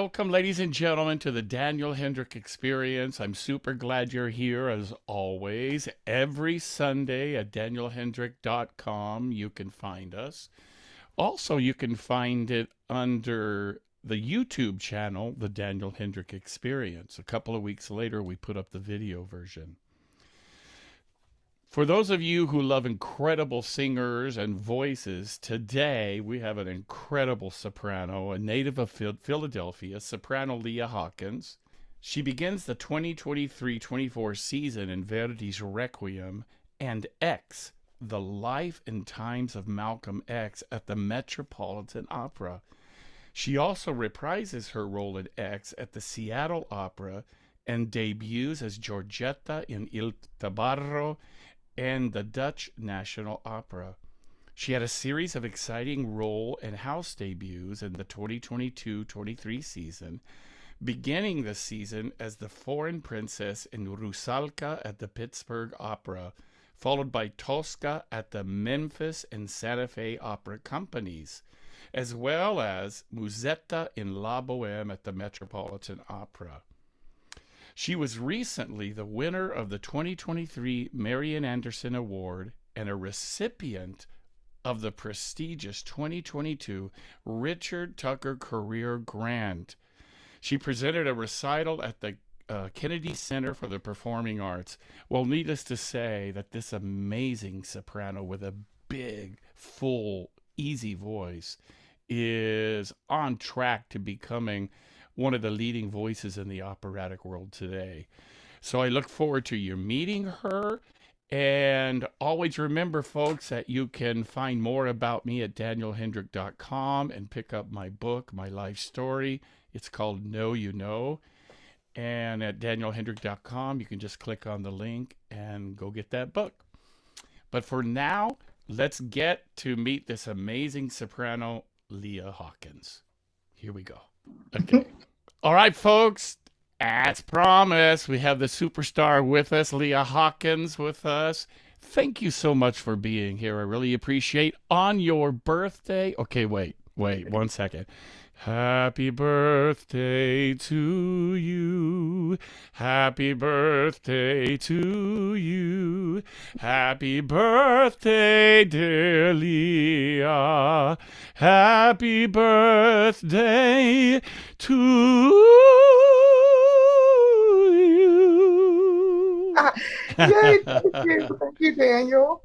Welcome, ladies and gentlemen, to the Daniel Hendrick Experience. I'm super glad you're here, as always. Every Sunday at danielhendrick.com, you can find us. Also, you can find it under the YouTube channel, The Daniel Hendrick Experience. A couple of weeks later, we put up the video version. For those of you who love incredible singers and voices, today we have an incredible soprano, a native of Philadelphia, soprano Leah Hawkins. She begins the 2023-24 season in Verdi's Requiem and X, The Life and Times of Malcolm X at the Metropolitan Opera. She also reprises her role in X at the Seattle Opera and debuts as Giorgetta in Il Tabarro and the Dutch National Opera. She had a series of exciting role and house debuts in the 2022-23 season, beginning the season as the foreign princess in Rusalka at the Pittsburgh Opera, followed by Tosca at the Memphis and Santa Fe Opera Companies, as well as Musetta in La Boheme at the Metropolitan Opera. She was recently the winner of the 2023 Marian Anderson Award and a recipient of the prestigious 2022 Richard Tucker Career Grant. She presented a recital at the Kennedy Center for the Performing Arts. Well, needless to say that this amazing soprano with a big, full, easy voice is on track to becoming one of the leading voices in the operatic world today. So I look forward to you meeting her. And always remember, folks, that you can find more about me at danielhendrick.com and pick up my book, my life story. It's called Know You Know. And at danielhendrick.com, you can just click on the link and go get that book. But for now, let's get to meet this amazing soprano, Leah Hawkins. Here we go. Okay. All right, folks. As promised, we have the superstar with us, Leah Hawkins with us. Thank you so much for being here. I really appreciate on your birthday. Okay, wait 1 second. Happy birthday to you. Happy birthday to you. Happy birthday, dear Leah. Happy birthday to you. Yay, thank you, Daniel.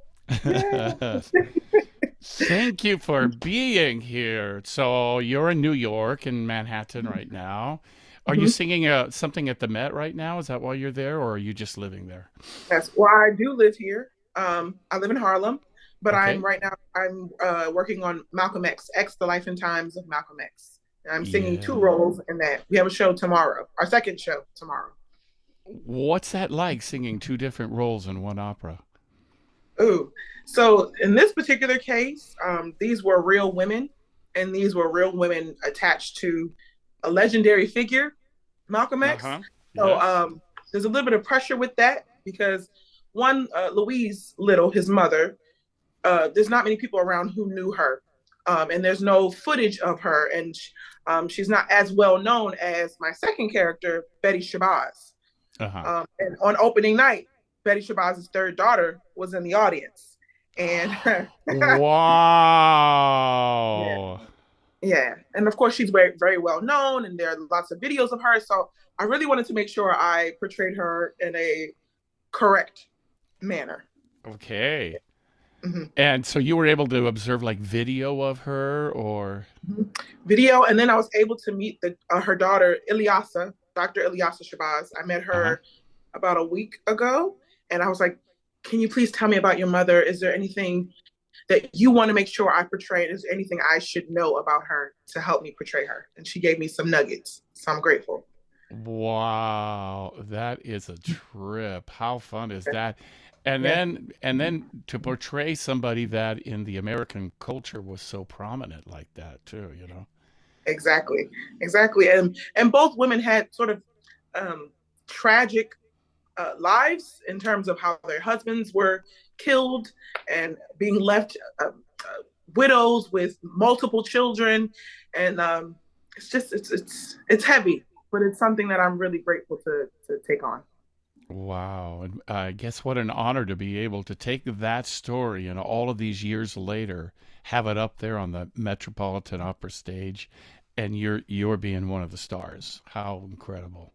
Thank you for being here. So you're in New York, in Manhattan right now. Are you singing something at the Met right now? Is that why you're there, or are you just living there? Yes, well, I do live here. I live in Harlem, but Okay. I'm working on Malcolm X, The Life and Times of Malcolm X. And I'm singing two Yeah. roles in that. We have a show tomorrow, our second show tomorrow. What's that like, singing two different roles in one opera? Ooh, so in this particular case, these were real women, and these were real women attached to a legendary figure, Malcolm X. Uh-huh. So Yes. there's a little bit of pressure with that because one, Louise Little, his mother, there's not many people around who knew her, and there's no footage of her, and she's not as well known as my second character, Betty Shabazz. Uh-huh. And on opening night, Betty Shabazz's third daughter was in the audience, and yeah, Wow. yeah, and of course she's very, very well known, and there are lots of videos of her. So I really wanted to make sure I portrayed her in a correct manner. Okay. Mhm. And so you were able to observe like video of her or Mhm. Video, and then I was able to meet her daughter, Ilyasa, Dr. Ilyasa Shabazz. I met uh-huh. her about a week ago, and I was like, "Can you please tell me about your mother? Is there anything that you want to make sure I portray? Is there anything I should know about her to help me portray her?" And she gave me some nuggets, so I'm grateful. Wow, that is a trip. How fun is that? And Yeah, then to portray somebody that in the American culture was so prominent like that too, you know? exactly, exactly. And both women had sort of um, tragic lives in terms of how their husbands were killed and being left widows with multiple children. And it's heavy, but it's something that I'm really grateful to take on. Wow. And I guess what an honor to be able to take that story and all of these years later, have it up there on the Metropolitan Opera stage, and you're being one of the stars. How incredible.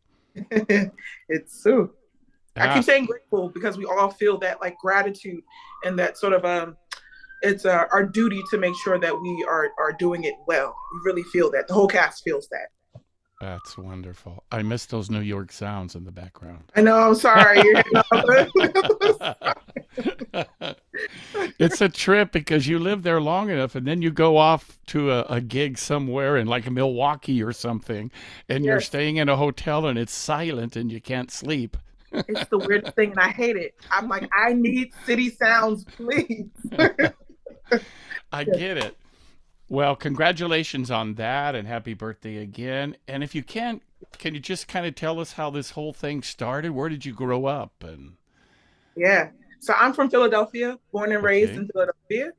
It's so. I keep Ah, saying grateful because we all feel that like gratitude and that sort of it's our duty to make sure that we are doing it well. We really feel that the whole cast feels that. that's wonderful. I miss those New York sounds in the background. I know. I'm sorry. It's a trip because you live there long enough and then you go off to a gig somewhere in like Milwaukee or something, and you're Yes, staying in a hotel and it's silent and you can't sleep. it's the weirdest thing, and I hate it. I'm like, I need city sounds, please. I get it. Well, congratulations on that and happy birthday again. And if you can you just kind of tell us how this whole thing started? Where did you grow up? And Yeah. So I'm from Philadelphia, born and raised okay. in Philadelphia,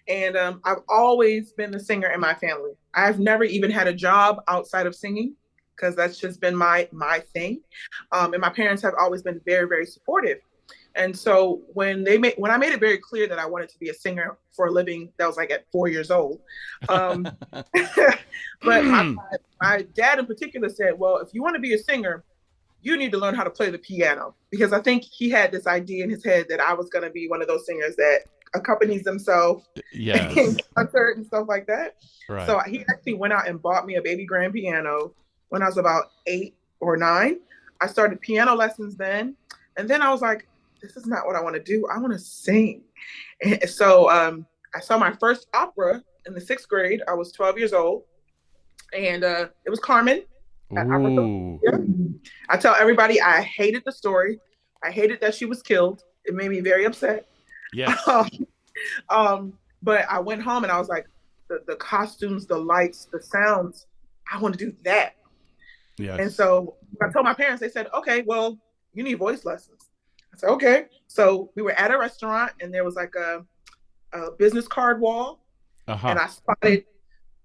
and I've always been the singer in my family. I've never even had a job outside of singing because that's just been my thing. And my parents have always been very very supportive. And so when I made it very clear that I wanted to be a singer for a living, that was like at 4 years old. Um, but my dad in particular said, "Well, if you want to be a singer, you need to learn how to play the piano," because I think he had this idea in his head that I was going to be one of those singers that accompanies themselves in Yes. concert and stuff like that. Right. So he actually went out and bought me a baby grand piano when I was about 8 or 9. I started piano lessons then, and then I was like, "This is not what I want to do. I want to sing." And so I saw my first opera in the 6th grade. I was 12 years old, and it was Carmen at Opera Ooh. Philadelphia. I tell everybody I hated the story. I hated that she was killed. It made me very upset. Yes. Um, um, but I went home and I was like, the costumes, the lights, the sounds, I want to do that. And Yes. so I told my parents, they said, okay, well, you need voice lessons. I said, okay. So we were at a restaurant and there was like a business card wall. And Uh-huh. I spotted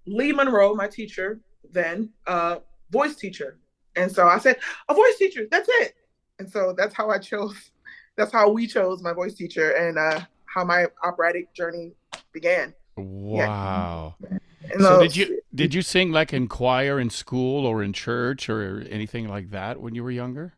Lee Monroe, my teacher, then voice teacher. And so I said, a voice teacher, that's it. And so that's how we chose my voice teacher and how my operatic journey began. Yeah. Wow. And So those, did you sing like in choir in school or in church or anything like that when you were younger?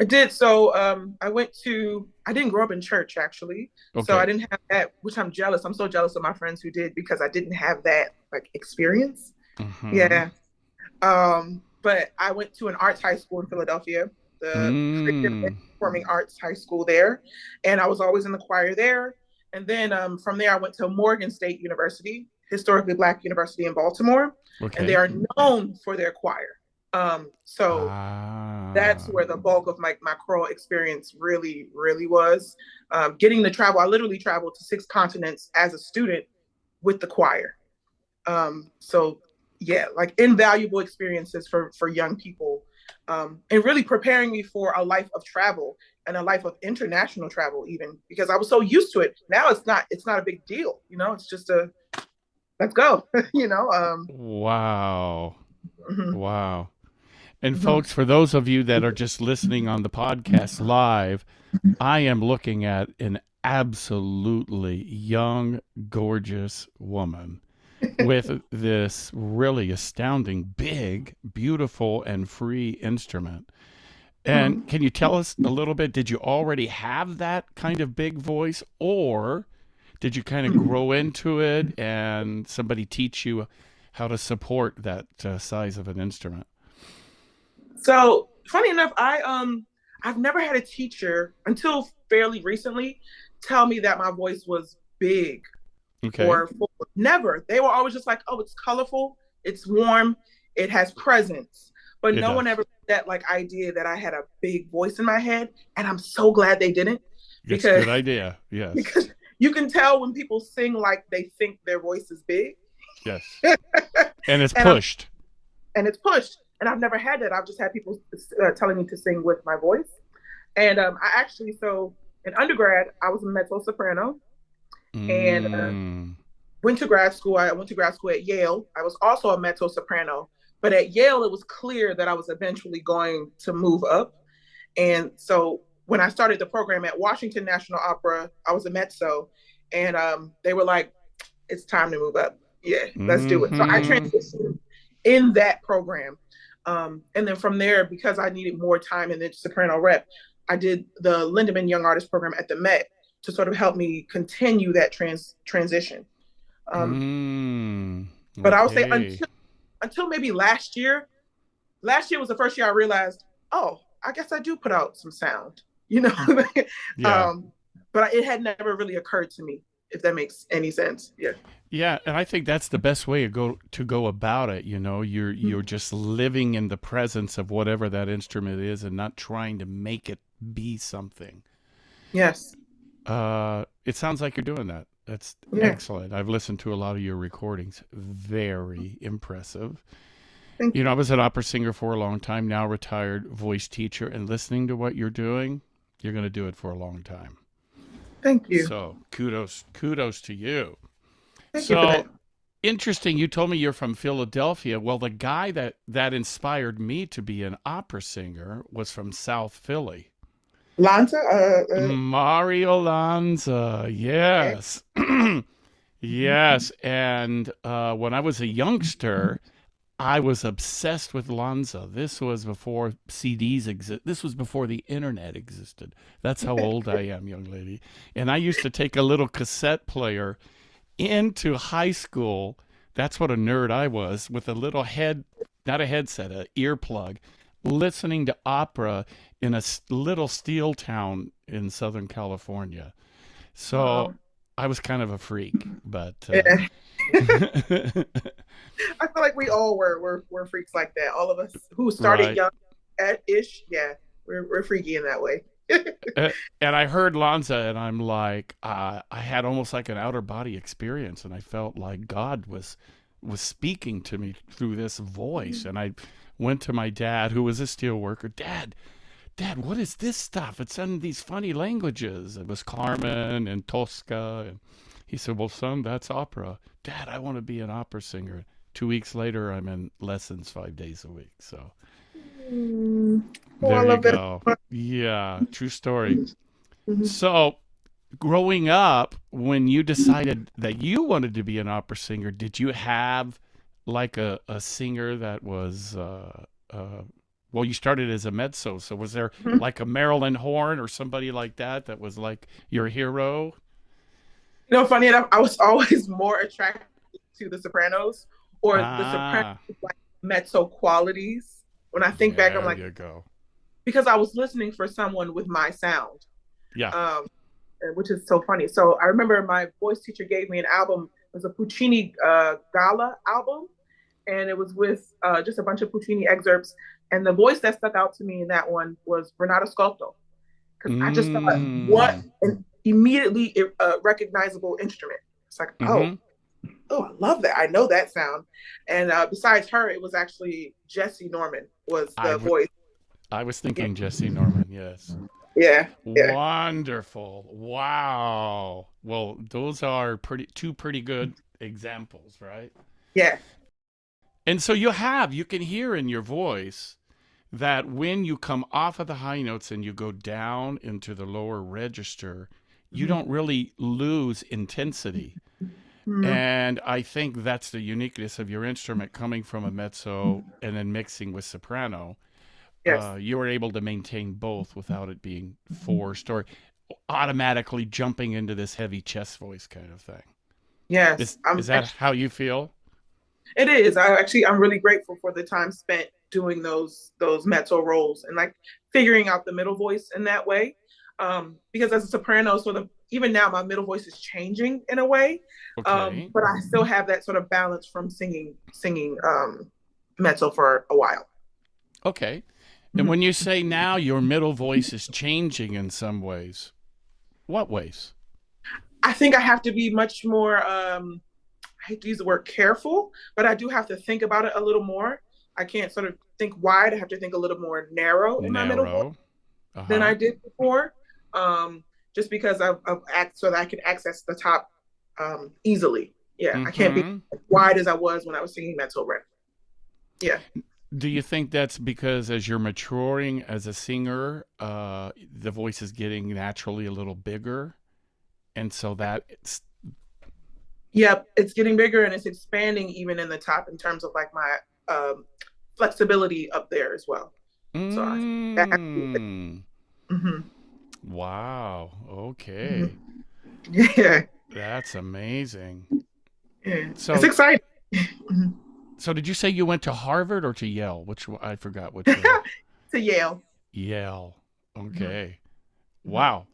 I did. So I didn't grow up in church actually. So I Okay. didn't have that, which I'm jealous. I'm so jealous of my friends who did because I didn't have that like experience. Mm-hmm. Yeah. But I went to an arts high school in Philadelphia, the Creative and Mm. Performing Arts High School there, and I was always in the choir there. And then from there, I went to Morgan State University, historically Black university in Baltimore, and they Okay. are known for their choir. So that's Ah. where the bulk of my choral experience really, really was. Getting to travel, I literally traveled to 6 continents as a student with the choir. So yeah, like invaluable experiences for young people, and really preparing me for a life of travel and a life of international travel, even because I was so used to it. Now it's not a big deal, it's just a let's go, you know. Wow. Mhm, Wow. And mhm. folks, for those of you that are just listening on the podcast live, I am looking at an absolutely young, gorgeous woman with this really astounding, big, beautiful, and free instrument. And Mhm. can you tell us a little bit? Did you already have that kind of big voice, or did you kind of grow into it and somebody teach you how to support that size of an instrument? So funny enough, I've never had a teacher until fairly recently tell me that my voice was big Okay, or full. Never. They were always just like, oh, it's colorful, it's warm, it has presence. But it no one does. ever had that like idea that I had a big voice in my head. And I'm so glad they didn't It's a because good idea. Yes, because you can tell when people sing like they think their voice is big. yes, and it's and I'm pushed. and it's pushed. And I've never had that. I've just had people telling me to sing with my voice. And I actually, so in undergrad, I was a mezzo soprano, and Mm, went to grad school. I went to grad school at Yale. I was also a mezzo soprano, But at Yale, it was clear that I was eventually going to move up. And so when I started the program at Washington National Opera, I was a mezzo, and they were like, "It's time to move up. Yeah, let's do it." So I Mm-hmm. transitioned in that program, and then from there, because I needed more time in the soprano rep, I did the Lindemann Young Artist Program at the Met to sort of help me continue that transition. Um, Mm. but I would say Okay. until maybe last year. Last year was the first year I realized, oh, I guess I do put out some sound, you know. Yeah. um, but it had never really occurred to me, if that makes any sense. Yeah. Yeah, and I think that's the best way to go about it. You know, you're just living in the presence of whatever that instrument is, and not trying to make it be something. Yes. It sounds like you're doing that. That's Yeah. excellent. I've listened to a lot of your recordings. Very impressive. Thank You you. know, I was an opera singer for a long time, now retired voice teacher, and listening to what you're doing, you're going to do it for a long time. Thank you. So kudos to you. Thank you for that. So interesting. You told me you're from Philadelphia. Well, the guy that inspired me to be an opera singer was from South Philly. Lanza, Mario Lanza. yeah. Yes. Yes. And when I was a youngster, I was obsessed with Lanza. This was before CDs exist. This was before the internet existed. That's how old I am, young lady. And I used to take a little cassette player into high school. That's what a nerd I was, with a little not a headset, a earplug, listening to opera in a little steel town in Southern California. So Oh, I was kind of a freak, but yeah. I feel like we all were freaks like that. All of us who started right. young at ish, yeah, we're freaky in that way. Uh, and I heard Lanza, and I'm like, I had almost like an outer body experience, and I felt like God was speaking to me through this voice. And I went to my dad, who was a steel worker. Dad, what is this stuff? It's in these funny languages. It was Carmen and Tosca, and he said, "Well, son, that's opera." Dad, I want to be an opera singer. 2 weeks later, I'm in lessons 5 days a week. So Mm. Oh, I there you love that. go. Yeah, true story. Mhm. So growing up, when you decided that you wanted to be an opera singer, did you have like a singer that was, well, you started as a mezzo. So was there Mhm. like a Marilyn Horn or somebody like that was like your hero? Funny enough, I was always more attracted to the Sopranos or the Sopranos Ah, like mezzo qualities. When I think back, I'm there like, you go. because I was listening for someone with my sound, Yeah. um, which is so funny. So I remember my voice teacher gave me an album. It was a Puccini Gala album, and it was with just a bunch of Puccini excerpts. And the voice that stuck out to me in that one was Renato Scolto, because I just thought, what Mm. an immediately recognizable instrument. It's like, Mm-hmm. oh, I love that. I know that sound. And besides her, it was actually Jesse Norman was I, the w- voice. I was Yeah, thinking Jesse Norman. Yes. yeah, yeah. Wonderful. Wow. Well, those are two pretty good examples, right? Yeah. And so you can hear in your voice that when you come off of the high notes and you go down into the lower register, you Mm-hmm. don't really lose intensity. Mm-hmm. And I think that's the uniqueness of your instrument, coming from a mezzo and then mixing with soprano. Yes. You were able to maintain both without it being forced or automatically jumping into this heavy chest voice kind of thing. Yes. Is that how you feel? It is. I'm really grateful for the time spent doing those mezzo roles and like figuring out the middle voice in that way. Because as a soprano, sort of even now my middle voice is changing in a way. Okay. But I still have that sort of balance from singing mezzo for a while. Okay. And Mhm. when you say now your middle voice is changing in some ways, what ways? I think I have to be much more I hate to use the word careful, but I do have to think about it a little more. I can't sort of think wide. I have to think a little more narrow in my middle voice Narrow. Uh than I huh. did before, just because of so that I can access the top easily. Yeah, I Mm can't be hmm. as wide as I was when I was singing mental rep. Yeah. Do you think that's because as you're maturing as a singer, the voice is getting naturally a little bigger, and so that it's Yep, it's getting bigger and it's expanding even in the top in terms of like my um, flexibility up there as well. So I think that mm, mm-hmm, wow, okay, mm-hmm. Yeah, that's amazing. yeah, it's So exciting. Mhm. so did you say you went to Harvard or to Yale? Which I forgot which way. To Yale. Yale. Mhm, Okay. mhm. Wow.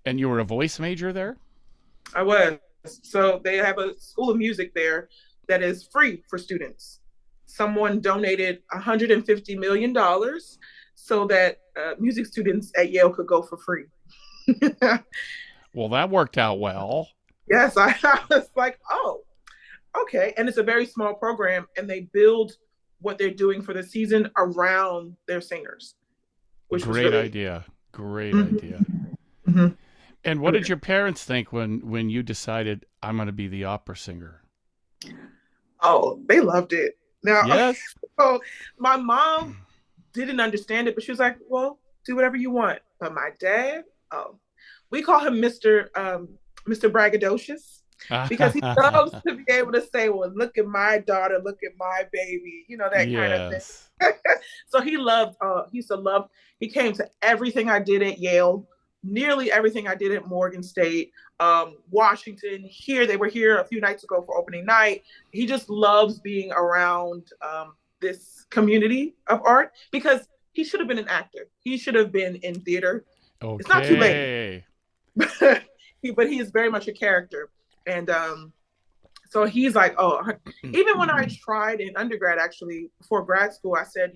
And you were a voice major there? I was. So they have a school of music there that is free for students. Someone donated $150 million so that music students at Yale could go for free. Well, that worked out well. Yes, I was like, oh, okay. And it's a very small program, and they build what they're doing for the season around their singers, which was Great really. idea. Great idea. Mhm, mhm. And what did your parents think when you decided I'm going to be the opera singer? Oh, they loved it. Now, Yes. so my mom didn't understand it, but she was like, "Well, do whatever you want." But my dad, oh, we call him Mr. Braggadocious because he loves to be able to say, "Well, look at my daughter, look at my baby," that kind of Yes. thing. So he loved. He used to love. He came to everything I did at Yale, nearly everything I did at Morgan State, Washington. Here, they were here a few nights ago for opening night. He just loves being around this community of art because he should have been an actor. He should have been in theater. It's not too late, Okay. but he is very much a character. And so he's like, oh, even when I tried in undergrad, actually, before grad school, I said,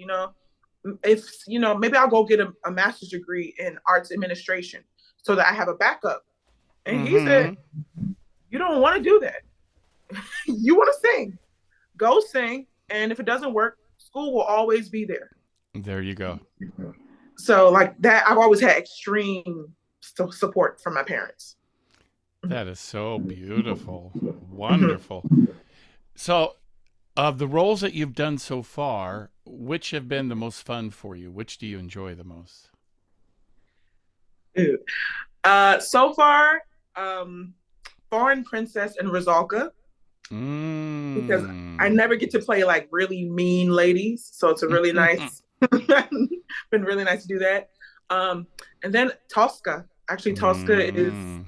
if, maybe I'll go get a master's degree in arts administration so that I have a backup. And he said, Mm-hmm. you don't want to do that. You want to sing, go sing. And if it doesn't work, school will always be there. There you go. So like that, I've always had extreme support from my parents. That is so beautiful. Mhm. Wonderful. So, of the roles that you've done so far, which have been the most fun for you? Which do you enjoy the most? So far, um, Foreign Princess and Rosalka, because I Mm. never get to play like really mean ladies. So it's a really nice, been really nice to do that. And then Tosca. Actually, Tosca is, Mm.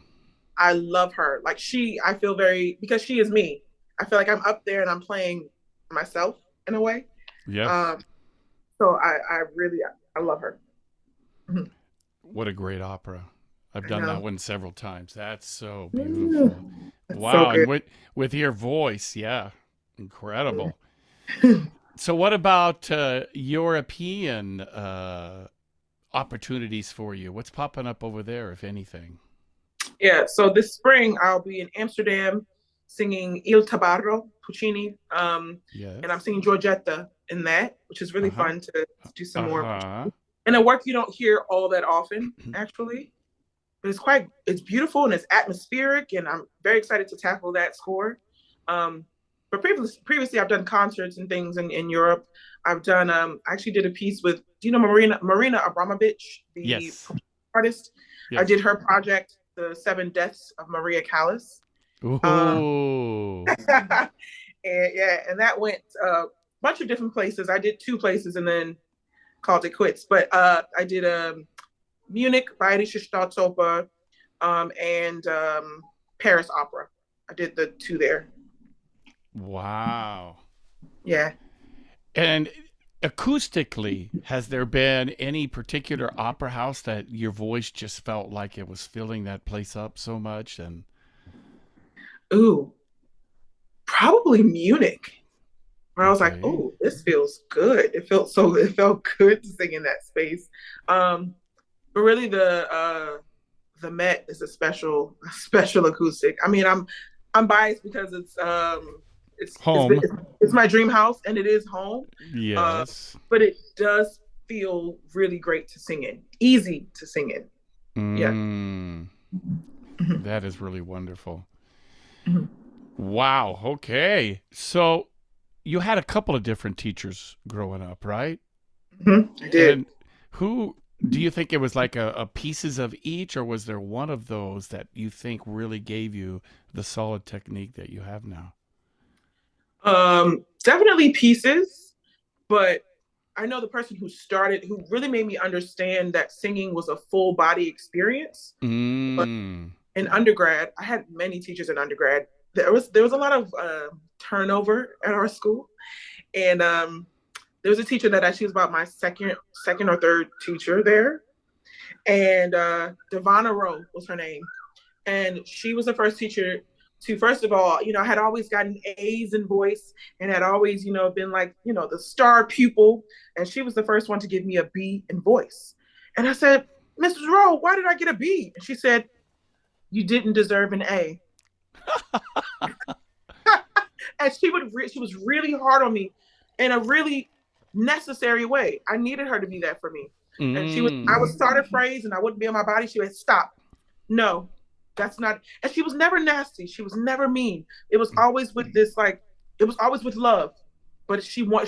I love her. Like I feel very, because she is me. I feel like I'm up there and I'm playing myself in a way. Yes. Um, so I really, I love her. Mhm. What a great opera. I've I done that know. one several times. That's so beautiful. Mm, that's so Wow, and good. with your voice, yeah. Incredible. So what about European opportunities for you? What's popping up over there, if anything? Yeah, so this spring I'll be in Amsterdam singing Il Tabarro, Puccini, and I'm Yes. singing Giorgetta in that, which is really Uh-huh. fun to do some more Uh-huh. Puccini. And a work you don't hear all that often, actually, but it's beautiful and it's atmospheric, and I'm very excited to tackle that score. Um, but previously, I've done concerts and things in Europe. I've done, I actually did a piece with, do you know Marina Abramovich, the Yes. artist? I Yes. did her project, The Seven Deaths of Maria Callas. Um, Ooh. and yeah, and that went a bunch of different places. I did two places and then called it quits. But I did Munich, Bayerische Staatsoper, and Paris Opera. I did the two there. Wow. Yeah. And acoustically, has there been any particular opera house that your voice just felt like it was filling that place up so much? And Ooh, probably Munich. Where I was like, okay. oh, this feels good. It felt good to sing in that space. But really the Met is a special a special acoustic. I mean, I'm biased because Home. it's my dream house and it is home. Uh, Yes. but it does feel really great to sing in, easy to sing in. Yeah. Mm, Mhm. that is really wonderful. Mhm. Wow. Okay. So you had a couple of different teachers growing up, right? I did. And who do you think it was like a pieces of each, or was there one of those that you think really gave you the solid technique that you have now? Definitely pieces, but I know the person who really made me understand that singing was a full body experience. But Mm. in undergrad, I had many teachers in undergrad. There was a lot of turnover at our school, and there was a teacher that actually was about my second or third teacher there, and Devonna Rowe was her name, and she was the first teacher to, first of all, I had always gotten A's in voice and had always, been like, the star pupil, and she was the first one to give me a B in voice. And I said, Mrs. Rowe, why did I get a B? And she said, you didn't deserve an A. And she was really hard on me in a really necessary way. I needed her to be that for me. And I would Mm. start a phrase and I wouldn't be on my body. She would stop. No, that's not. And she was never nasty. She was never mean. It was always with this, like, it was always with love. But she was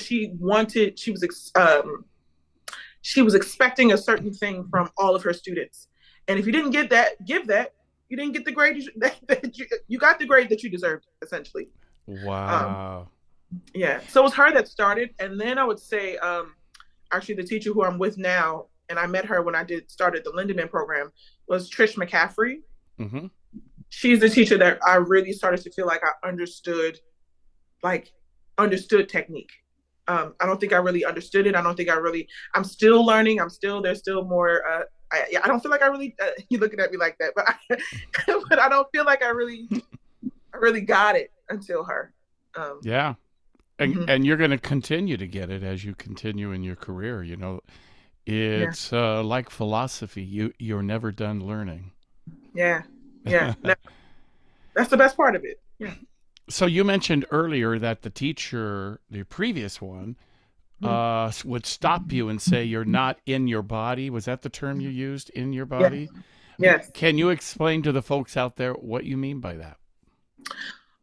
expecting a certain thing from all of her students. And if you didn't give that, you didn't get the grade you got the grade that you deserved, essentially. Um, Wow. yeah. So it was her that started. And then I would say, actually the teacher who I'm with now, and I met her when I started the Lindemann program, was Trish McCaffrey. Hmm. She's the teacher that I really started to feel like I like understood technique. I don't think I really understood it. I don't think I'm still learning. There's still more. I don't feel like I really, you're looking at me like that, but but I don't feel like I really got it until her. Um, Yeah. And mhm. and you're going to continue to get it as you continue in your career. Yeah, It's like philosophy. You're never done learning. yeah, yeah. No, that's the best part of it. Yeah. So you mentioned earlier that the teacher, the previous one, Mhm. would stop you and say you're not in your body. Was that the term you used, in your Yes, body? yes. Can you explain to the folks out there what you mean by that?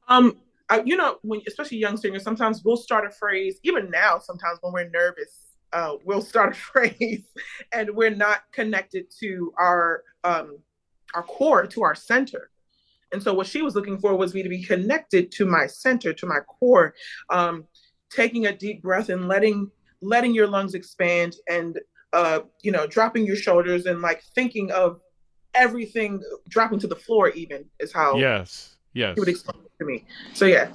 Um, when especially young singers, sometimes we'll start a phrase. Even now, sometimes when we're nervous, we'll start a phrase, and we're not connected to our core, to our center. And so, what she was looking for was me to be connected to my center, to my core, taking a deep breath and letting your lungs expand, and dropping your shoulders and like thinking of everything dropping to the floor. Even is how Yes. he would Yes. explain it to me. So yeah,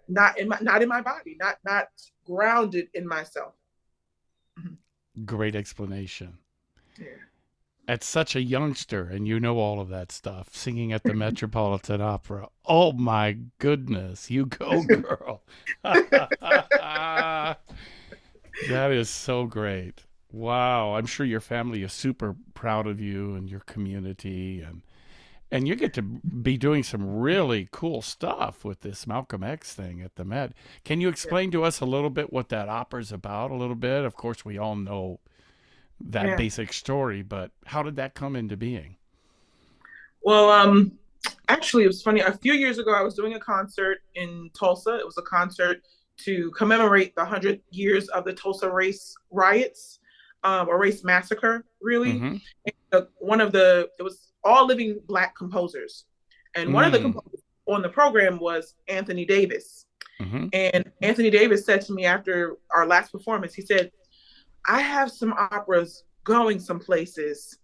not in my body, not grounded in myself. Mhm. Great explanation. Yeah. At such a youngster, and you know all of that stuff, singing at the Metropolitan Opera. Oh my goodness, you go, girl. That is so great. Wow, I'm sure your family is super proud of you and your community, and you get to be doing some really cool stuff with this Malcolm X thing at the Met. Can you Yeah. explain to us a little bit what that opera's about a little bit? Of course, we all know that Yeah. basic story, but how did that come into being? Well, actually, it was funny. A few years ago, I was doing a concert in Tulsa. It was a concert to commemorate the 100 years of the Tulsa race riots, or race massacre, really. Mm-hmm. It was all living Black composers. And one of the Mm. composers on the program was Anthony Davis. Mm-hmm. And Anthony Davis said to me after our last performance, he said, I have some operas going some places.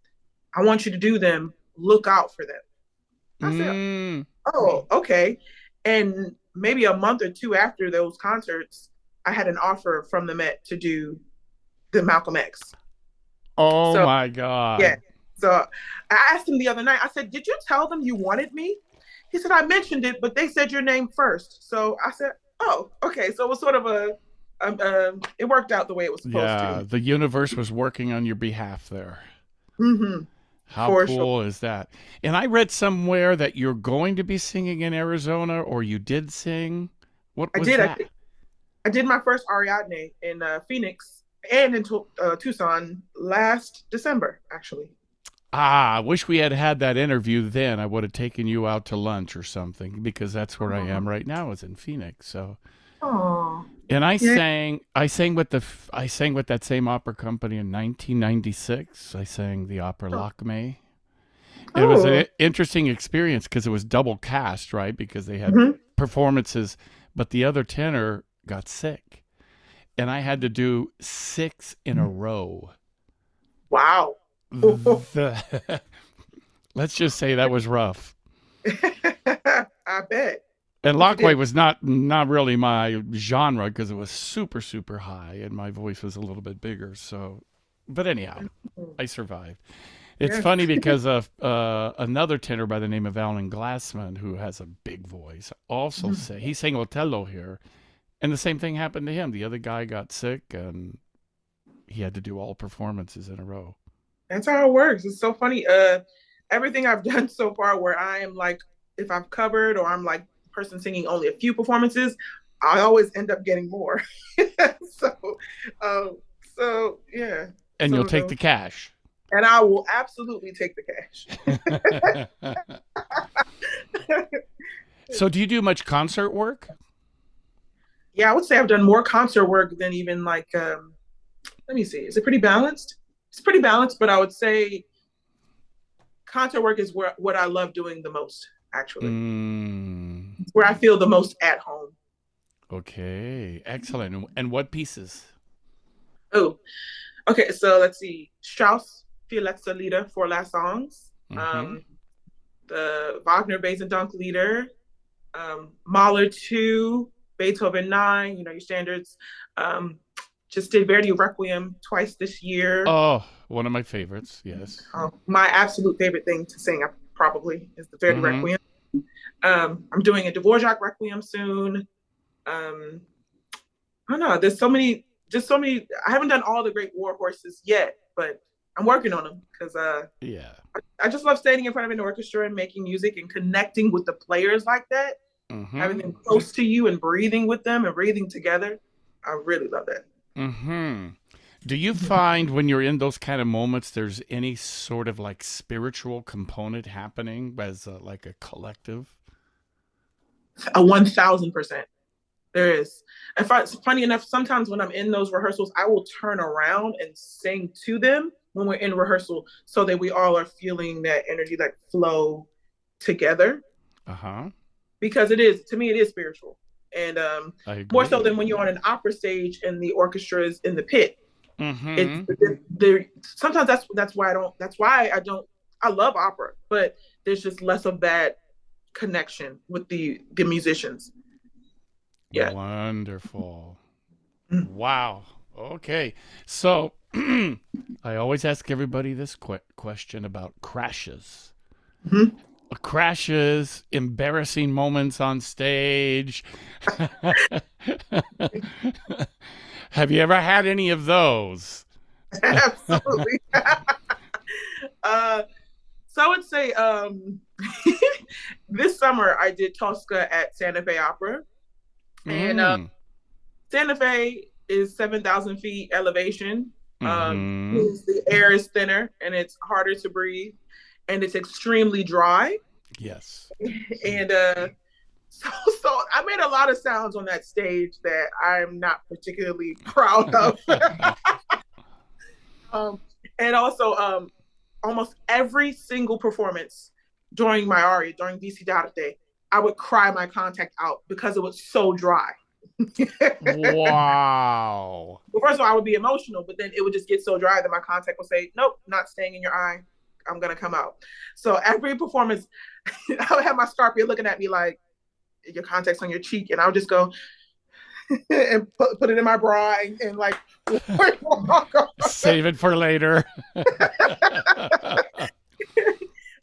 I want you to do them. Look out for them. I said, Mm. oh, okay. And maybe a month or two after those concerts, I had an offer from the Met to do the Malcolm X. Oh So, my yeah. God. So I asked him the other night, I said, did you tell them you wanted me? He said, I mentioned it, but they said your name first. So I said, oh, okay. So it was sort of it worked out the way it was supposed Yeah, to. the universe was working on your behalf there. Mm-hmm. How For sure. cool is that? And I read somewhere that you're going to be singing in Arizona, or you did sing. What I was did. that? I did my first Ariadne in Phoenix and in Tucson last December, actually. Ah, I wish we had had that interview then. I would have taken you out to lunch or something because that's where I am Oh, right now, is in Phoenix. So Oh, And yeah. I sang with that same opera company in 1996. I sang the opera Lakme. It was an Oh. interesting experience because it was double cast, right? Because they had Hmm. performances, but the other tenor got sick, and I had to do six in a row. Wow. The, let's just say that was rough. I bet. And But you Lockway did. was not really my genre because it was super high and my voice was a little bit bigger. So, but anyhow, I survived. It's Yes. funny because of another tenor by the name of Alan Glassman, who has a big voice, also say he sang Otello here, and the same thing happened to him. The other guy got sick, and he had to do all performances in a row. That's how it works. It's so funny. Everything I've done so far where I am like, if I've covered or I'm like the person singing only a few performances, I always end up getting more. so, um, so yeah. And you'll So take the the cash. and I will absolutely take the cash. So, do you do much concert work? Yeah, I would say I've done more concert work than even like let me see. Is it pretty balanced? It's pretty balanced, but I would say concert work is where what I love doing the most, actually. Mm, It's where I feel the most at home. okay, excellent. And what pieces? Oh, okay. So let's see. Strauss, Vier letzte Lieder, Four Last Songs. Mm-hmm. The Wagner Dunk Lieder. Mahler 2, Beethoven 9, you know, your standards. Um, just did Verdi Requiem twice this year. Oh, one of my favorites. Yes. My absolute favorite thing to sing, probably, is the Verdi Mm-hmm. Requiem. I'm doing a Dvorak Requiem soon. Um, I don't know. There's so many, just so many. I haven't done all the great war horses yet, but I'm working on them because Yeah. I just love standing in front of an orchestra and making music and connecting with the players like that, having Mm-hmm. them close to you and breathing with them and breathing together. I really love that. Mm-hmm. Do you find when you're in those kind of moments, there's any sort of like spiritual component happening as like a collective? 1,000%. There is. And funny enough, sometimes when I'm in those rehearsals, I will turn around and sing to them when we're in rehearsal so that we all are feeling that energy like flow together. Uh-huh. Because it is, to me, it is spiritual. And I more so agree. than when you're on an opera stage and the orchestra is in the pit. It's Mm-hmm. there. Sometimes that's why I don't. I love opera, but there's just less of that connection with the musicians. Yeah. Wonderful. Wow. Okay. So I always ask everybody this question about crashes. Mm-hmm. Crashes, embarrassing moments on stage. Have you ever had any of those? Absolutely. uh, so I would say this summer I did Tosca at Santa Fe Opera, and Mm. Santa Fe is 7,000 feet elevation. Mm-hmm. The air is thinner and it's harder to breathe, and it's extremely dry. Yes. And so, so I made a lot of sounds on that stage that I'm not particularly proud of. um, and also, almost every single performance during my aria, during VC Darte, I would cry my contact out because it was so dry. Wow. Well, first of all, I would be emotional, but then it would just get so dry that my contact would say, "Nope, not staying in your eye. I'm gonna come out." So every performance, I would have my Scarpia looking at me like, "Your contact's on your cheek," and I would just go and put it in my bra and like walk off. Save it for later.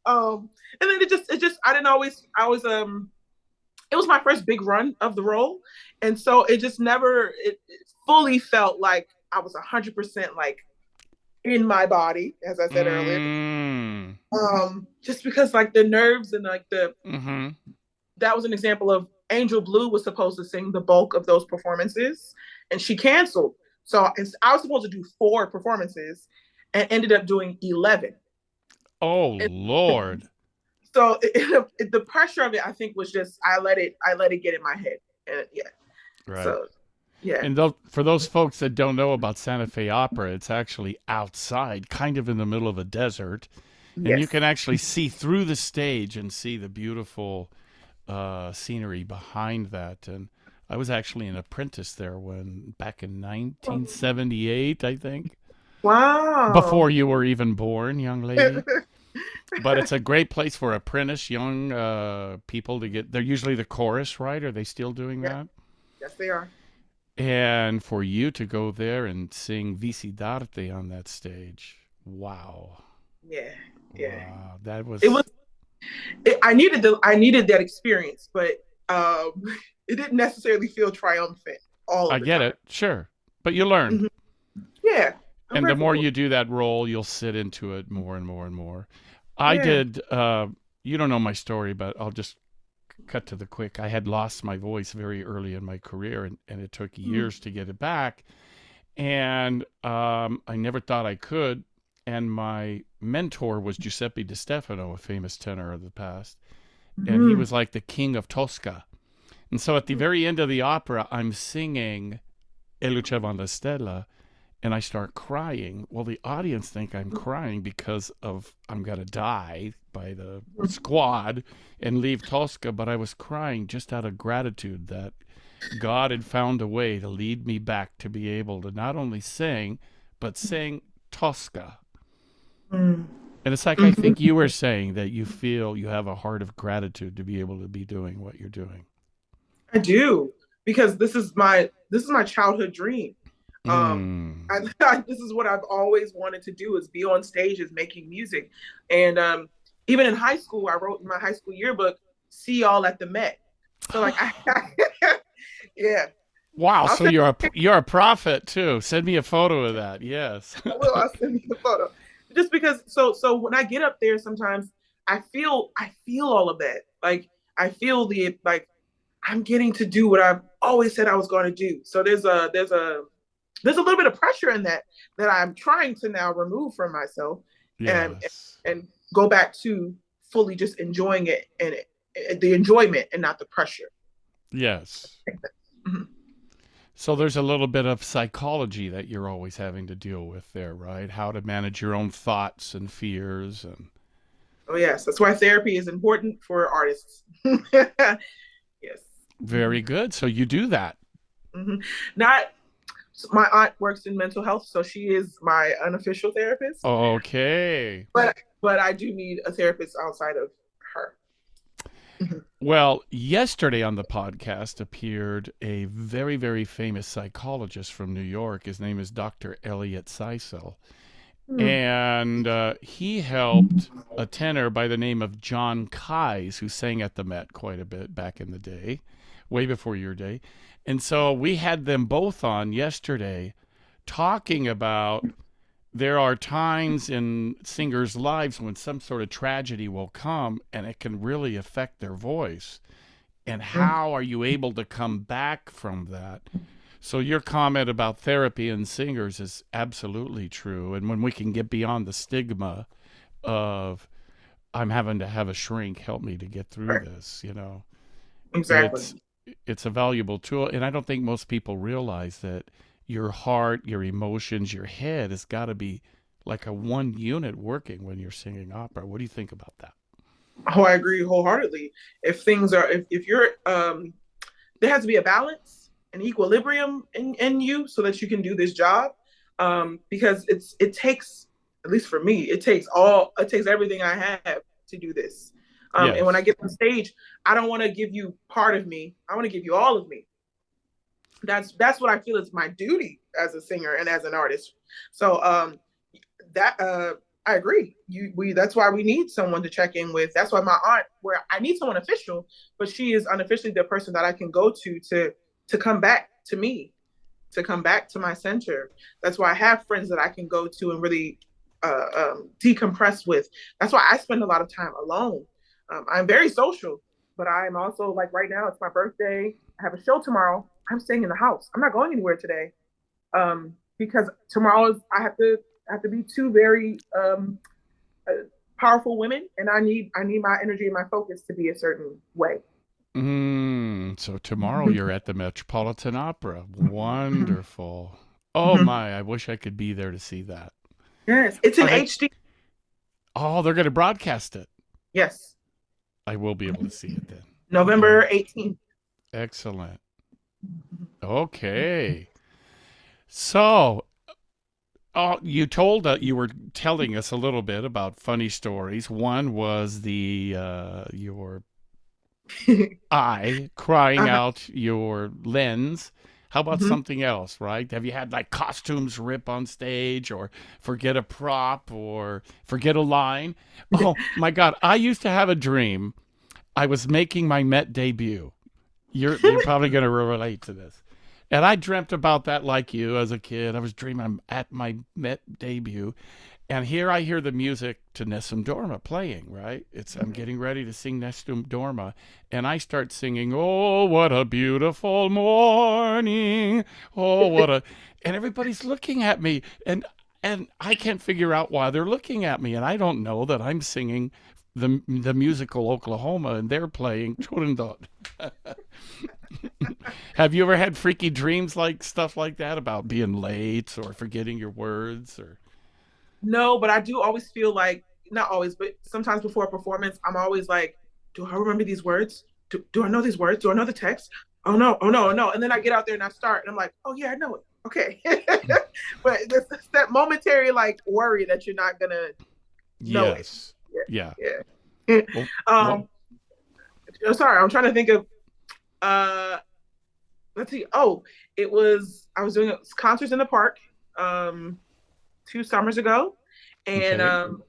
And then it just I didn't always I was it was my first big run of the role, and so it just never it fully felt like I was 100% like in my body, as I said earlier. Mm. Just because like the nerves and like the Mm-hmm. that was an example of Angel Blue was supposed to sing the bulk of those performances, and she canceled. So I was supposed to do 4 performances, and ended up doing 11. Oh And Lord. so the pressure of it, I think, was just I let it get in my head, and yeah. Right. So yeah, And for those folks that don't know about Santa Fe Opera, it's actually outside, kind of in the middle of a desert, and you yes, can actually see through the stage and see the beautiful scenery behind that. And I was actually an apprentice there when back in 1978, I think, wow. before you were even born, young lady. But it's a great place for apprentice young people to get. They're usually the chorus, right? Are they still doing Yes, that? yes, they are. And for you to go there and sing Visidarte on that stage, wow, Yeah, yeah. wow, that It was. was. I needed that experience, but um, it didn't necessarily feel triumphant all I of the get time. it, sure, but you learned. Hmm. Yeah, I'm And the grateful more for it. you do that role, you'll sit into it more and more and more. I Yeah. did. You don't know my story, but I'll just cut to the quick. I had lost my voice very early in my career, and it took Mm-hmm. years to get it back. And I never thought I could. And my mentor was Giuseppe Di Stefano, a famous tenor of the past, and he was like the king of Tosca. And so at the very end of the opera, I'm singing E luceva la stella, and I start crying. Well, the audience think I'm crying because of I'm gonna die by the squad and leave Tosca, but I was crying just out of gratitude that God had found a way to lead me back to be able to not only sing, but sing Tosca. And it's like I think you were saying that you feel you have a heart of gratitude to be able to be doing what you're doing. I do because this is my childhood dream. Um, Mm. this is what I've always wanted to do is be on stages making music, and even in high school, I wrote in my high school yearbook, "See y'all at the Met." So like yeah, Wow, I'll so send. you're a prophet too. Send me a photo of that. Yes. I will. I'll send you the photo. Just because, so when I get up there, sometimes I feel all of that. Like I feel the like I'm getting to do what I've always said I was going to do. So there's a little bit of pressure in that I'm trying to now remove from myself and Yes. and go back to fully just enjoying it and the enjoyment and not the pressure. Yes. Mhm. So there's a little bit of psychology that you're always having to deal with there, right? How to manage your own thoughts and fears and Oh yes, that's why therapy is important for artists. Yes. very good. So you do that. Hmm. Not my aunt works in mental health, so she is my unofficial therapist. Okay. But I do need a therapist outside of her. Mhm. Well, yesterday on the podcast appeared a very, very famous psychologist from New York. His name is Dr. Elliot Seisel. And he helped a tenor by the name of John Keyes, who sang at the Met quite a bit back in the day, way before your day. And so we had them both on yesterday talking about there are times in singers' lives when some sort of tragedy will come and it can really affect their voice. And Mhm. how are you able to come back from that? So your comment about therapy and singers is absolutely true. And when we can get beyond the stigma of I'm having to have a shrink help me to get through Right. this, Exactly. it's it's a valuable tool. And I don't think most people realize that your heart, your emotions, your head has got to be like a one unit working when you're singing opera. What do you think about that? Oh, I agree wholeheartedly. If you're there has to be a balance, an equilibrium in you so that you can do this job. Because it takes, at least for me, it takes everything I have to do this. And when I Yes. get on stage, I don't want to give you part of me. I want to give you all of me. That's what I feel is my duty as a singer and as an artist. So that I agree. We that's why we need someone to check in with. That's why my aunt, where I need someone official, but she is unofficially the person that I can go to come back to me, to come back to my center. That's why I have friends that I can go to and really decompress with. That's why I spend a lot of time alone. I'm very social, but I'm also like right now. It's my birthday. I have a show tomorrow. I'm staying in the house. I'm not going anywhere today because tomorrow is, I have to be two very uh, powerful women, and I need my energy and my focus to be a certain way. So tomorrow you're at the Metropolitan Opera. Mhm. Wonderful. Oh Mhm. my, I wish I could be there to see that. Yes, it's in Are they? HD. Oh, they're going to broadcast it. Yes, I will be able to see it then. Oh, November 18th. excellent. Okay. So, you told you were telling us a little bit about funny stories. One was the your eye crying Uh-huh. out your lens. How about Mhm. something else, right? Have you had like costumes rip on stage or forget a prop or forget a line? Oh my God. I used to have a dream. I was making my Met debut. You're probably going to relate to this. And I dreamt about that like you as a kid. I was dreaming I'm at my Met debut. And here I hear the music to Nessun Dorma playing, right? I'm getting ready to sing Nessun Dorma. And I start singing, "Oh, what a beautiful morning. Oh, what a," and everybody's looking at me. And I can't figure out why they're looking at me. And I don't know that I'm singing the musical Oklahoma and they're playing Turandot. Have you ever had freaky dreams like stuff like that about being late or forgetting your words or No, but I do always feel like, not always, but sometimes before a performance, I'm always like, do I remember these words? Do I know these words? Do I know the text? Oh no, oh no, oh no. And then I get out there and I start and I'm like, oh yeah, I know it. Okay. But it's that momentary like worry that you're not gonna know it. yes. Yeah. Yeah. Yeah. Well, well, um Sorry, I'm trying to think of uh let's see. Oh, I was doing concerts in the park um 2 summers ago. And okay.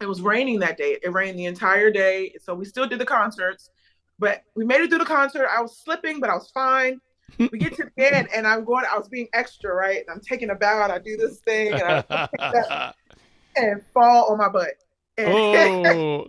it was raining that day. It rained the entire day. So we still did the concerts, but we made it through the concert. I was slipping, but I was fine. We get to the end and I was being extra, right? And I'm taking a bow and I do this thing and I and fall on my butt. And, oh.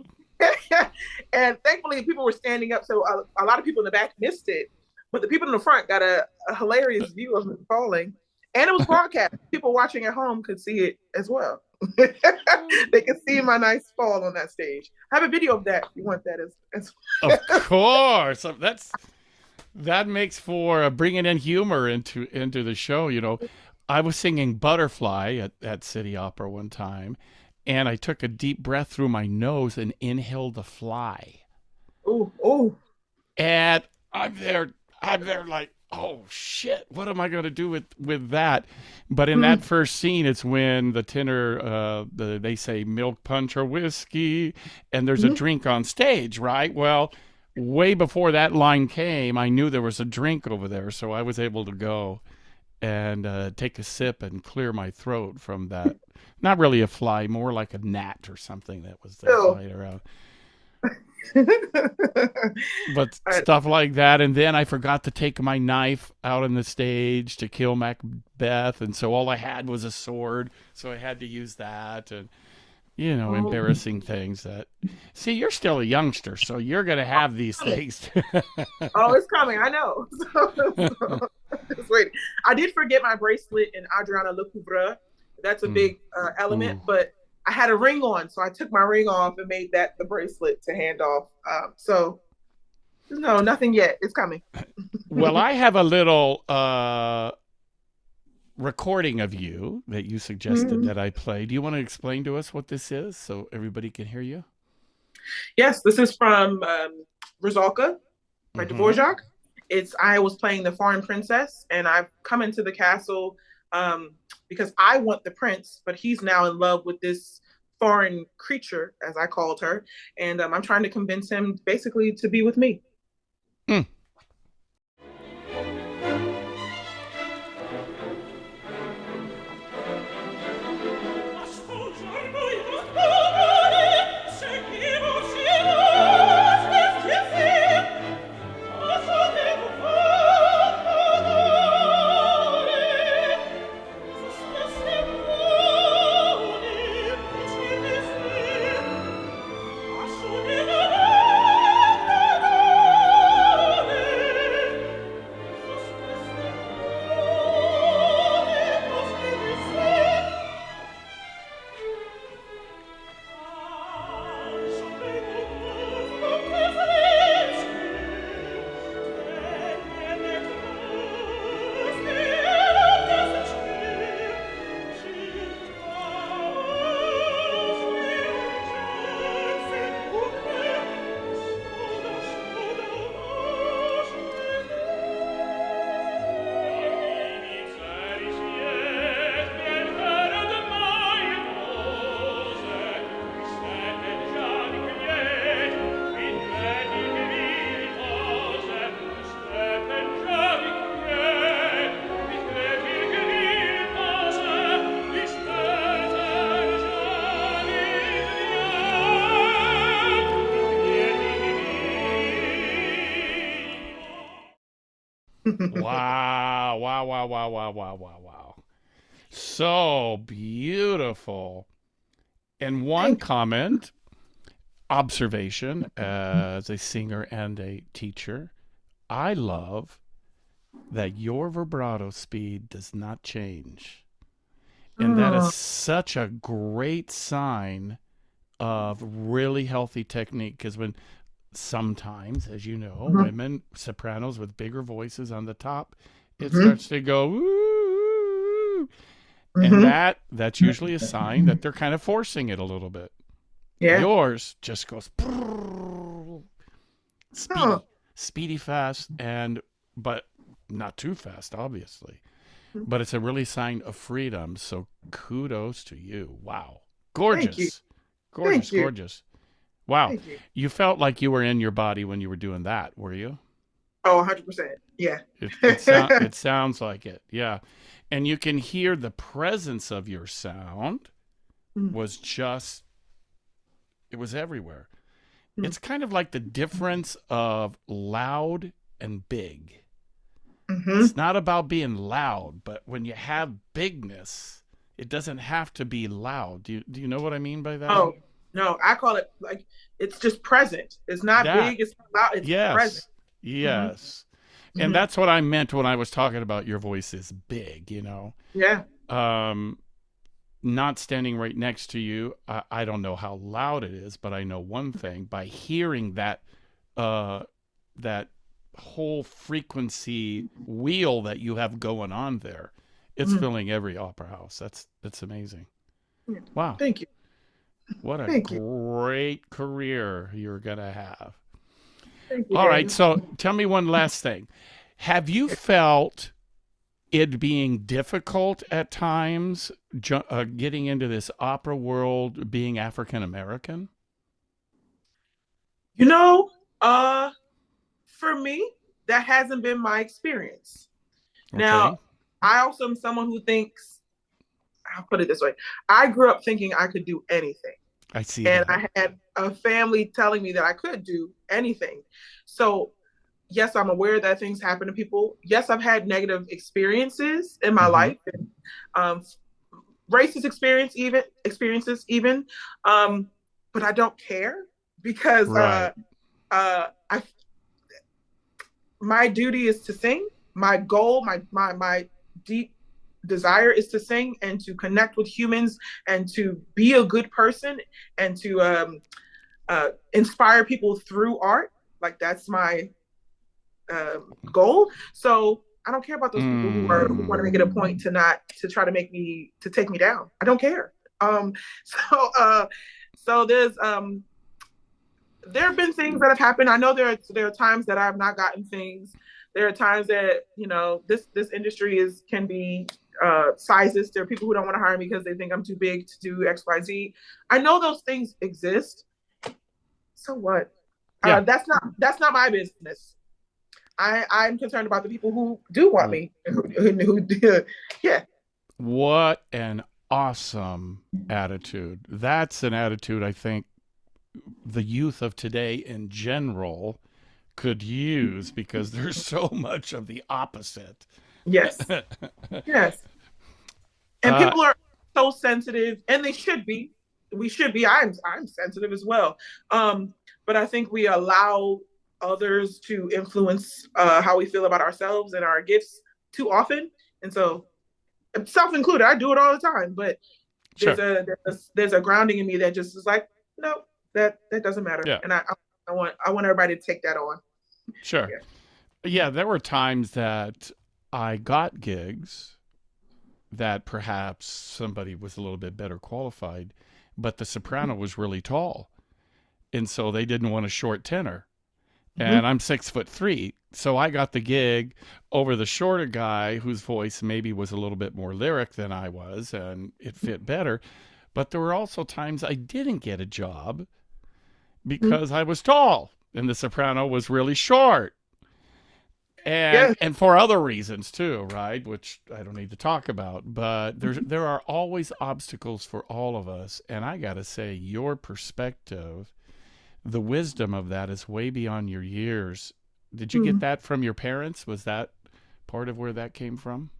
and thankfully people were standing up. So a lot of people in the back missed it, but the people in the front got a hilarious view of me falling. And it was broadcast. People watching at home could see it as well. They could see my nice fall on that stage. I have a video of that. If you want that as Of course. That makes for bringing in humor into the show. I was singing Butterfly at City Opera one time, and I took a deep breath through my nose and inhaled the fly. oh, oh. And I'm there like, oh shit, what am I going to do with that? But in that Mm, first scene, it's when the tenor, they say milk punch or whiskey, and there's a mm, drink on stage, right? Well, way before that line came, I knew there was a drink over there, so I was able to go and take a sip and clear my throat from that. Not really a fly, more like a gnat or something that was there oh. flying around. All But right. stuff like that. And then I forgot to take my knife out on the stage to kill Macbeth. And so all I had was a sword. So I had to use that. And, Oh, embarrassing things that. See, you're still a youngster. So you're going to have these things. oh, it's coming. I know. So, just waiting. I did forget my bracelet in Adriana Lecouvreur. That's a mm. big element, Ooh. but I had a ring on, so I took my ring off and made that the bracelet to hand off. So no, nothing yet. It's coming. Well, I have a little recording of you that you suggested Mhm. that I play. Do you want to explain to us what this is so everybody can hear you? Yes, this is from Rizalka by Mm-hmm. Dvorak. I was playing the foreign princess, and I've come into the castle because I want the prince, but he's now in love with this foreign creature, as I called her, and I'm trying to convince him basically to be with me. Mm. Wow, wow, wow, wow, wow, wow, wow, wow. So beautiful. And one Thank you. comment, observation as a singer and a teacher, I love that your vibrato speed does not change. And that is Oh, such a great sign of really healthy technique because when sometimes, as you know, mhm, women, sopranos with bigger voices on the top, it mhm, starts to go, ooh, and mhm. that's usually a sign that they're kind of forcing it a little bit. Yeah. Yours just goes Oh. speedy, speedy fast, and but not too fast, obviously. But it's a really sign of freedom. So kudos to you. Wow, Thank you. gorgeous, gorgeous, Thank you. gorgeous. Wow, Thank you. you felt like you were in your body when you were doing that, were you? Oh, 100%. Yeah. It sounds like it, yeah. And you can hear the presence of your sound was just it was everywhere. It's kind of like the difference of loud and big. It's Mm-hmm. not about being loud, but when you have bigness, it doesn't have to be loud. Do you know what I mean by that? Oh, no, I call it like it's just present. It's not That big, it's not loud, it's present. yes, Hmm. yes, and Hmm. that's what I meant when I was talking about your voice is big. Yeah. Um, not standing right next to you, I don't know how loud it is, but I know one thing by hearing uh, that whole frequency wheel that you have going on there. It's Hmm. filling every opera house. That's amazing. Yeah. Wow, Thank you. what a Thank you. great career you're gonna have. Thank you, All right, Daniel. so tell me one last thing. Have you felt it being difficult at times getting into this opera world being African American? You know, uh, for me, that hasn't been my experience. Now, Okay, I also am someone who thinks, I'll put it this way. I grew up thinking I could do anything. I see And that. I had a family telling me that I could do anything. So, yes, I'm aware that things happen to people. Yes, I've had negative experiences in my Mm-hmm. life, and um, racist experiences even. Um, but I don't care because Right. I my duty is to sing. My goal, my deep desire is to sing and to connect with humans and to be a good person and to inspire people through art. Like that's my goal. So I don't care about those people who want to make it a Mm. point to not to try to make me to take me down. I don't care. So so there have been things that have happened. I know there are times that I have not gotten things. There are times that this industry is can be sizes. There are people who don't want to hire me because they think I'm too big to do X Y Z. I know those things exist. So what? Yeah. That's not my business. I'm concerned about the people who do want me. Yeah. What an awesome attitude. That's an attitude I think the youth of today in general could use because there's so much of the opposite. Yes. Yes. And uh, people are so sensitive, and they should be. We should be. I'm sensitive as well. But I think we allow others to influence how we feel about ourselves and our gifts too often, and so self included. I do it all the time, but there's sure. a grounding in me that just is like, no, that doesn't matter, Yeah, and I want everybody to take that on. sure. Yeah. Yeah, there were times that I got gigs that perhaps somebody was a little bit better qualified, but the soprano was really tall. And so they didn't want a short tenor. And Mm-hmm. I'm 6'3", so I got the gig over the shorter guy whose voice maybe was a little bit more lyric than I was, and it fit better. But there were also times I didn't get a job Mm-hmm. because I was tall and the soprano was really short. And Yes. and for other reasons too, right? Which I don't need to talk about, but there are always obstacles for all of us, and I got to say your perspective, the wisdom of that is way beyond your years. Did you get Mm-hmm. that from your parents? Was that part of where that came from?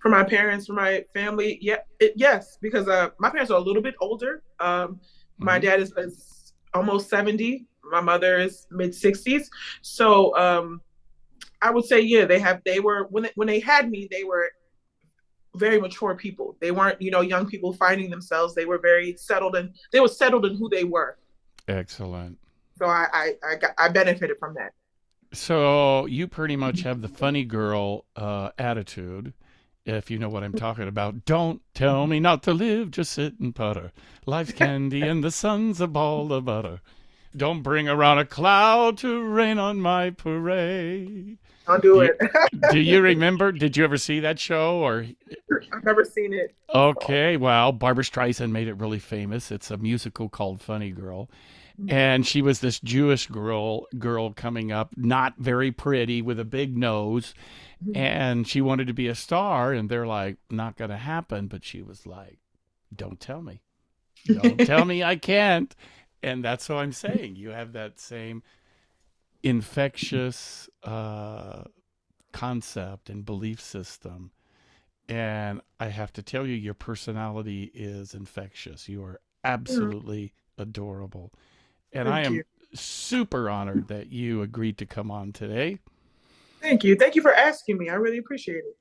For my parents, for my family, yeah, yes, because my parents are a little bit older. My Mm-hmm. dad is almost 70. My mother is mid 60s. So I would say, yeah, they were when they had me, they were very mature people. They weren't, young people finding themselves. They were very settled, and they were settled in who they were. Excellent. So I benefited from that. So you pretty much have the funny girl attitude, if you know what I'm talking about. Don't tell me not to live, just sit and putter. Life's candy and the sun's a ball of butter. Don't bring around a cloud to rain on my parade. I'll Do do you, it. do you remember? Did you ever see that show? Or I've never seen it. okay, well, Barbara Streisand made it really famous. It's a musical called Funny Girl, and she was this Jewish girl coming up, not very pretty, with a big nose, and she wanted to be a star, and they're like, not gonna happen. But she was like, don't tell me, don't tell me I can't. And that's what I'm saying. You have that same infectious concept and belief system. And I have to tell you, your personality is infectious. You are absolutely adorable. And I Thank am you. super honored that you agreed to come on today. Thank you. Thank you for asking me. I really appreciate it.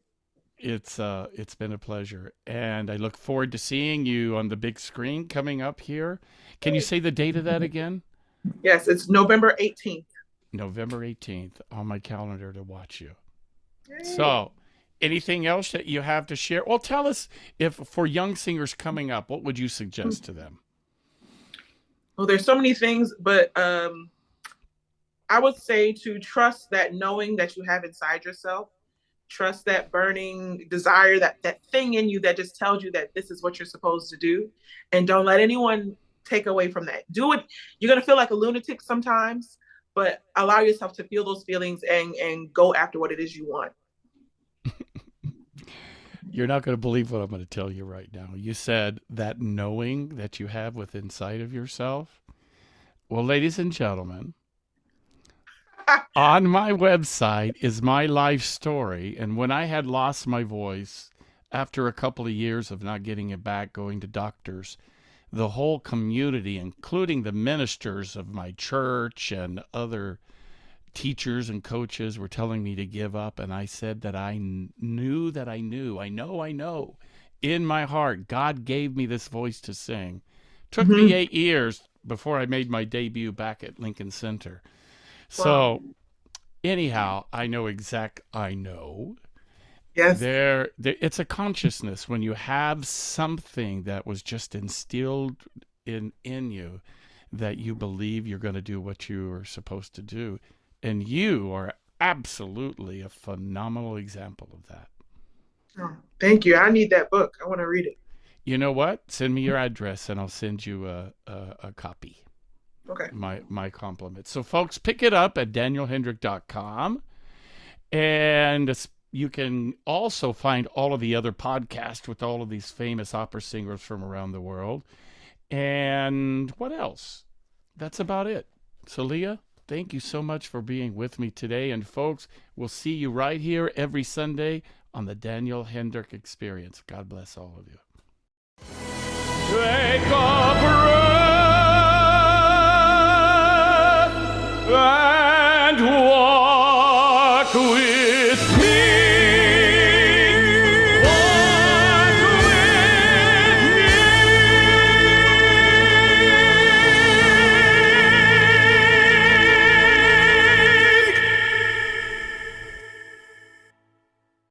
It's been a pleasure. And I look forward to seeing you on the big screen coming up here. Can you say the date of that again? Yes, it's November 18th. November 18th on my calendar to watch you. Yay. So, anything else that you have to share? Well, tell us, if for young singers coming up, what would you suggest to them? Well, there's so many things, but I would say to trust that knowing that you have inside yourself. Trust that burning desire, that thing in you that just tells you that this is what you're supposed to do, and don't let anyone take away from that. Do it. You're gonna feel like a lunatic sometimes, but allow yourself to feel those feelings and go after what it is you want. You're not going to believe what I'm going to tell you right now. You said that knowing that you have within inside of yourself. Well, ladies and gentlemen, on my website is my life story. And when I had lost my voice after a couple of years of not getting it back, going to doctors, the whole community, including the ministers of my church and other teachers and coaches, were telling me to give up. And I said that I knew that I knew. I know. In my heart, God gave me this voice to sing. Took me Mm-hmm. 8 years before I made my debut back at Lincoln Center. Wow. So anyhow, I know Yes. there it's a consciousness when you have something that was just instilled in you, that you believe you're going to do what you are supposed to do, and you are absolutely a phenomenal example of that. Oh, thank you. I need that book. I want to read it. You know what? Send me your address and I'll send you a copy. Okay. My compliments. So folks, pick it up at danielhendrick.com, and you can also find all of the other podcasts with all of these famous opera singers from around the world. And what else? That's about it. So Leah, thank you so much for being with me today. And folks, we'll see you right here every Sunday on the Daniel Hendrick Experience. God bless all of you. Take a breath and walk with